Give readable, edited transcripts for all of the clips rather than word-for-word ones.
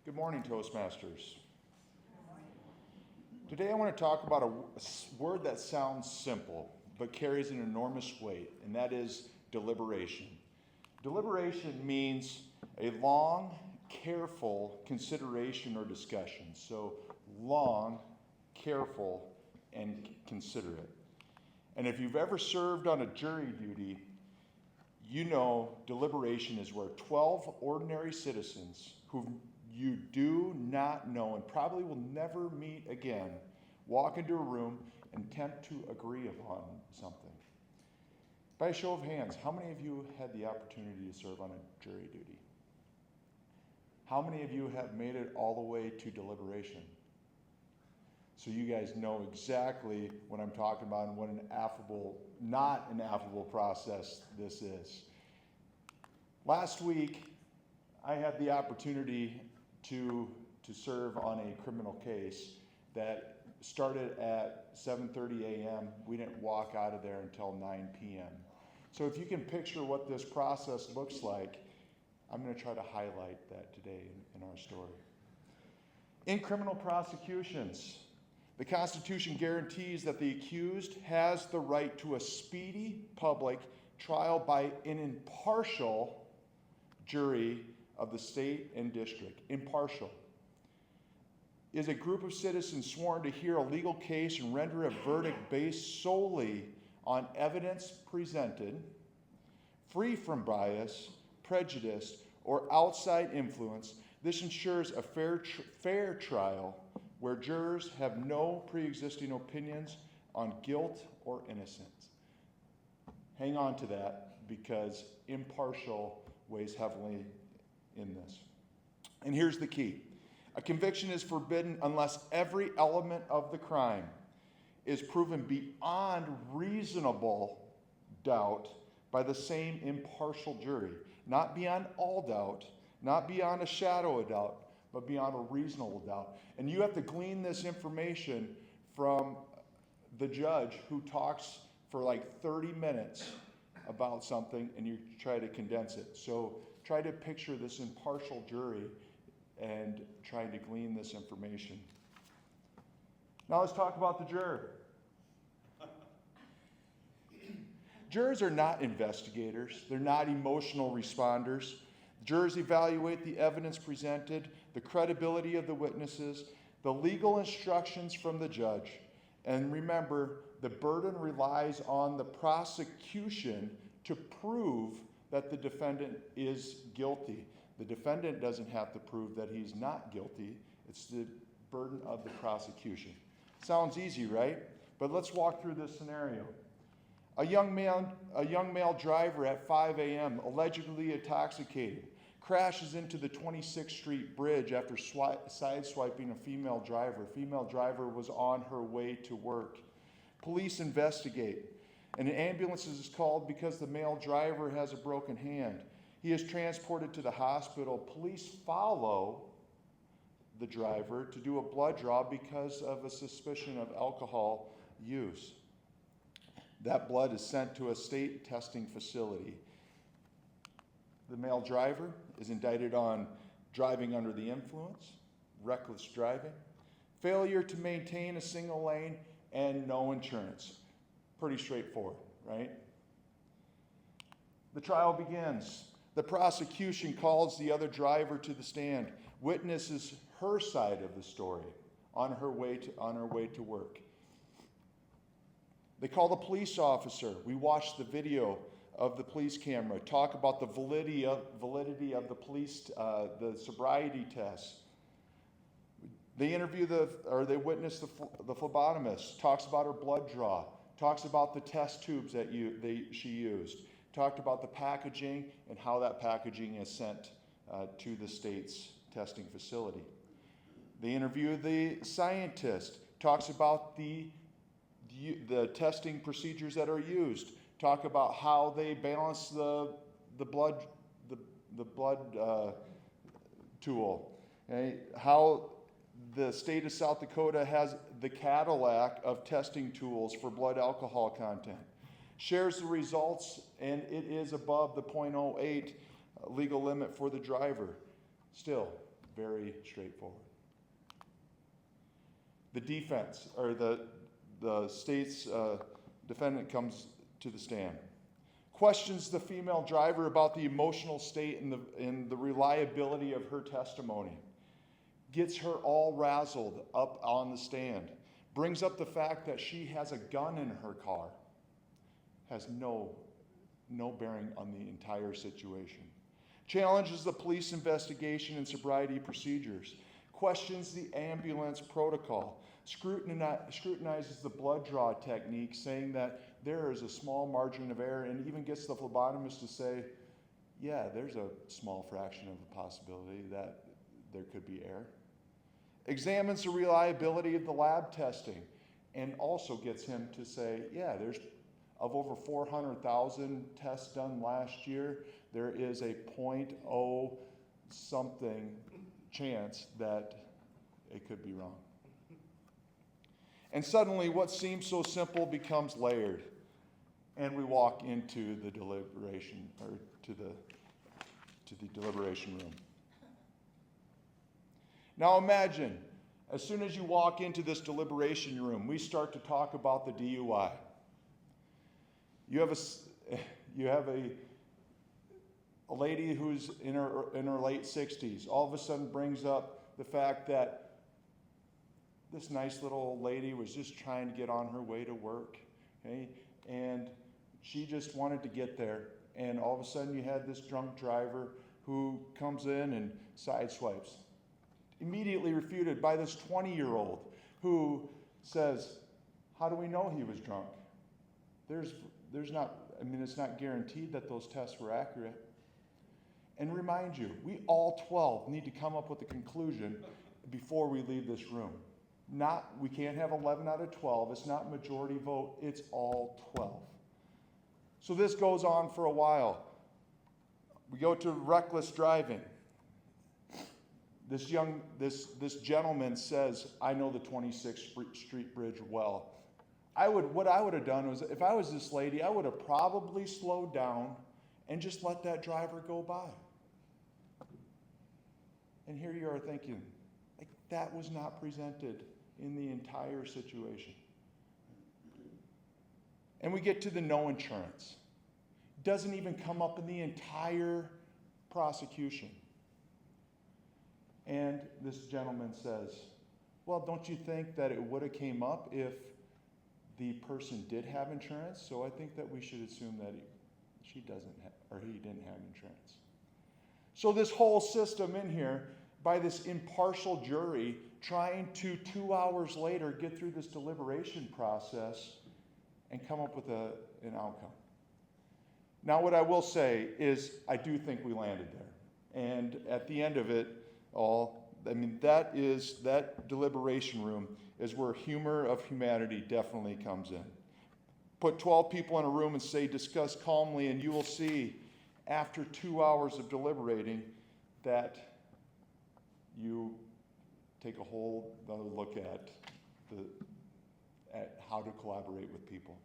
Good morning, Toastmasters. Today I want to talk about a word that sounds simple but carries an enormous weight, and that is deliberation. Deliberation means a long, careful consideration or discussion. So long, careful, and considerate. And if you've ever served on a jury duty, you know deliberation is where 12 ordinary citizens who you do not know and probably will never meet again walk into a room and attempt to agree upon something. By a show of hands, how many of you had the opportunity to serve on a jury duty? How many of you have made it all the way to deliberation? So you guys know exactly what I'm talking about and what not an affable process this is. Last week, I had the opportunity to serve on a criminal case that started at 7:30 a.m. We didn't walk out of there until 9 p.m. So if you can picture what this process looks like, I'm going to try to highlight that today in our story. In criminal prosecutions, the Constitution guarantees that the accused has the right to a speedy public trial by an impartial jury of the state and district. Impartial is a group of citizens sworn to hear a legal case and render a verdict based solely on evidence presented, free from bias, prejudice, or outside influence. This ensures a fair trial where jurors have no pre-existing opinions on guilt or innocence. Hang on to that, because impartial weighs heavily in this. And here's the key. A conviction is forbidden unless every element of the crime is proven beyond reasonable doubt by the same impartial jury. Not beyond all doubt, not beyond a shadow of doubt, but beyond a reasonable doubt. And you have to glean this information from the judge who talks for like 30 minutes about something, and you try to condense it. So try to picture this impartial jury and trying to glean this information. Now let's talk about the juror. Jurors are not investigators. They're not emotional responders. Jurors evaluate the evidence presented, the credibility of the witnesses, the legal instructions from the judge. And remember, the burden relies on the prosecution to prove that the defendant is guilty. The defendant doesn't have to prove that he's not guilty. It's the burden of the prosecution. Sounds easy, right? But let's walk through this scenario. A young male driver at 5 a.m., allegedly intoxicated, crashes into the 26th Street Bridge after sideswiping a female driver. Female driver was on her way to work. Police investigate. An ambulance is called because the male driver has a broken hand. He is transported to the hospital. Police follow the driver to do a blood draw because of a suspicion of alcohol use. That blood is sent to a state testing facility. The male driver is indicted on driving under the influence, reckless driving, failure to maintain a single lane, and no insurance. Pretty straightforward, right? The trial begins. The prosecution calls the other driver to the stand, witnesses her side of the story on her way to work. They call the police officer. We watch the video of the police camera, talk about the validity of the police, the sobriety test. They they witness the phlebotomist, talks about her blood draw, talks about the test tubes that she used, talked about the packaging and how that packaging is sent to the state's testing facility. They interview the scientist, talks about the testing procedures that are used, talk about how they balance the blood tool, okay? How the state of South Dakota has the Cadillac of testing tools for blood alcohol content. Shares the results, and it is above the .08 legal limit for the driver. Still, Very straightforward. The defense, or the state's defendant comes to the stand. Questions the female driver about the emotional state and the reliability of her testimony. Gets her all razzled up on the stand. Brings up the fact that she has a gun in her car. Has no bearing on the entire situation. Challenges the police investigation and sobriety procedures. Questions the ambulance protocol. Scrutinizes the blood draw technique, saying that there is a small margin of error, and even gets the phlebotomist to say, yeah, there's a small fraction of a possibility that there could be error. Examines the reliability of the lab testing, and also gets him to say, yeah, there's of over 400,000 tests done last year, there is a 0.0 something chance that it could be wrong. And suddenly what seems so simple becomes layered. And we walk into the deliberation, or to the deliberation room. Now imagine, as soon as you walk into this deliberation room, we start to talk about the DUI. You have a lady who's in her late 60s. All of a sudden brings up the fact that this nice little old lady was just trying to get on her way to work, okay? And she just wanted to get there. And all of a sudden you had this drunk driver who comes in and sideswipes. Immediately refuted by this 20-year-old who says, how do we know he was drunk? It's not guaranteed that those tests were accurate. And remind you, we all 12 need to come up with a conclusion before we leave this room. We can't have 11 out of 12. It's not majority vote. It's all 12. So this goes on for a while. We go to reckless driving. This gentleman says, I know the 26th Street Bridge well. What I would have done was, if I was this lady, I would have probably slowed down and just let that driver go by. And here you are thinking, like, that was not presented in the entire situation. And we get to the no insurance. Doesn't even come up in the entire prosecution. And this gentleman says, well, don't you think that it would have came up if the person did have insurance? So I think that we should assume that he didn't have insurance. So this whole system in here, by this impartial jury, trying to 2 hours later get through this deliberation process and come up with an outcome. Now what I will say is I do think we landed there. And at the end of it all, that deliberation room is where humor of humanity definitely comes in. Put 12 people in a room and say, discuss calmly, and you will see after 2 hours of deliberating that you take a whole other look at how to collaborate with people.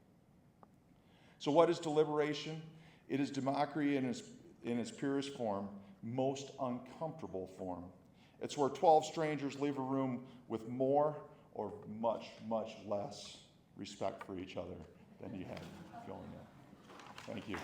So what is deliberation? It is democracy in its purest form, most uncomfortable form. It's where 12 strangers leave a room with more or much, much less respect for each other than you had going in. Thank you.